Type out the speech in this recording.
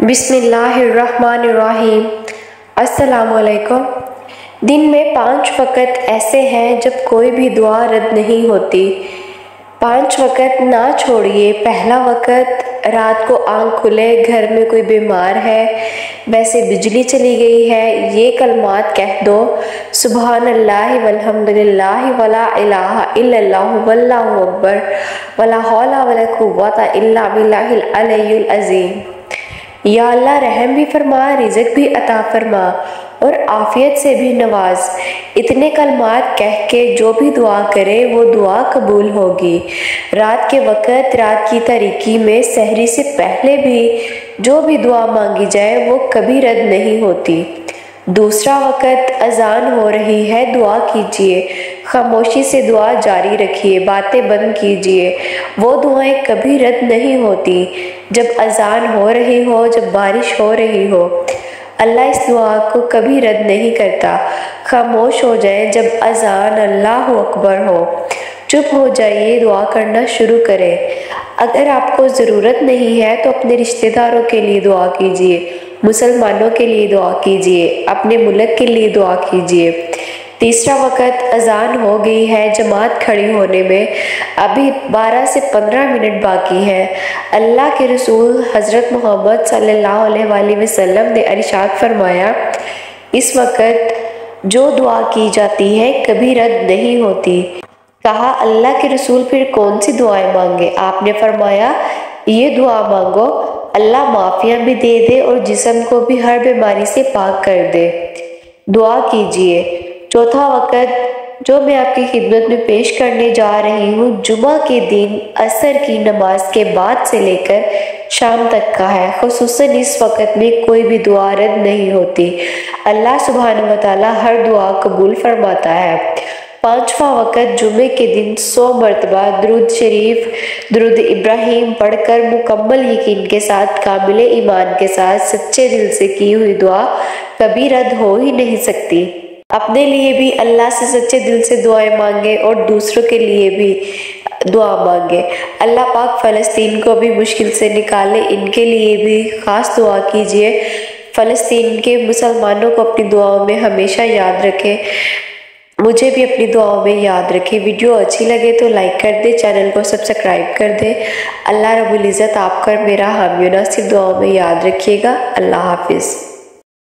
बिस्मिल्लाहिर्रहमानिर्रहीम। अस्सलामुअलैकुम। दिन में 5 वक़्त ऐसे हैं जब कोई भी दुआ रद्द नहीं होती। 5 वक़्त ना छोड़िए। पहला वक़्त रात को आँख खुले, घर में कोई बीमार है, वैसे बिजली चली गई है, ये कलमात कह दो, सुबहानल्लाहि वल्हम्दुलिल्लाहि वला इलाहा इल्लल्लाहु वल्लाहु अकबर वला हौला वला कुव्वता इल्ला बिल्लाहिल अलिय्युल अज़ीम। या अल्लाह रहम भी फरमा, रिज़्क़ भी अता फरमा और आफ़ियत से भी नवाज। इतने कलमात कह के जो भी दुआ करे वो दुआ कबूल होगी। रात के वक़्त, रात की तारीकी में, सहरी से पहले भी जो भी दुआ मांगी जाए वो कभी रद्द नहीं होती। दूसरा वक़्त, अज़ान हो रही है, दुआ कीजिए, खामोशी से दुआ जारी रखिए, बातें बंद कीजिए, वो दुआएं कभी रद्द नहीं होती। जब अज़ान हो रही हो, जब बारिश हो रही हो, अल्लाह इस दुआ को कभी रद्द नहीं करता। खामोश हो जाए जब अज़ान अल्लाहु अकबर हो, चुप हो जाइए, दुआ करना शुरू करें। अगर आपको ज़रूरत नहीं है तो अपने रिश्तेदारों के लिए दुआ कीजिए, मुसलमानों के लिए दुआ कीजिए, अपने मुल्क के लिए दुआ कीजिए। तीसरा वक़्त, अज़ान हो गई है, जमात खड़ी होने में अभी 12 से 15 मिनट बाकी हैं। अल्लाह के रसूल हज़रत मोहम्मद सल्लल्लाहु अलैहि वसल्लम ने इरशाद फरमाया, इस वक़्त जो दुआ की जाती है कभी रद्द नहीं होती। कहा, अल्लाह के रसूल फिर कौन सी दुआएं मांगे? आपने फरमाया, ये दुआ मांगो, अल्लाह माफ़िया भी दे दे और जिस्म को भी हर बीमारी से पाक कर दे। दुआ कीजिए। चौथा वक़्त जो मैं आपकी खिदमत में पेश करने जा रही हूँ, जुमा के दिन असर की नमाज के बाद से लेकर शाम तक का है। खुसूसन इस वक़्त में कोई भी दुआ रद्द नहीं होती। अल्लाह सुब्हानहू व तआला हर दुआ कबूल फरमाता है। 5वां वक़्त, जुमे के दिन 100 मरतबा दुरूद शरीफ, दुरूद इब्राहिम पढ़कर मुकम्मल यकीन के साथ, कामिल ईमान के साथ, सच्चे दिल से की हुई दुआ कभी रद्द हो ही नहीं सकती। अपने लिए भी अल्लाह से सच्चे दिल से दुआएं मांगे और दूसरों के लिए भी दुआ मांगे। अल्लाह पाक फ़लस्तीन को भी मुश्किल से निकाले, इनके लिए भी ख़ास दुआ कीजिए। फ़लस्तीन के मुसलमानों को अपनी दुआओं में हमेशा याद रखें, मुझे भी अपनी दुआओं में याद रखें। वीडियो अच्छी लगे तो लाइक कर दे, चैनल को सब्सक्राइब कर दे। अल्लाह रब्बुल इज़्ज़त आपका मेरा हामी नासिर दुआओं में याद रखिएगा। अल्लाह हाफिज़।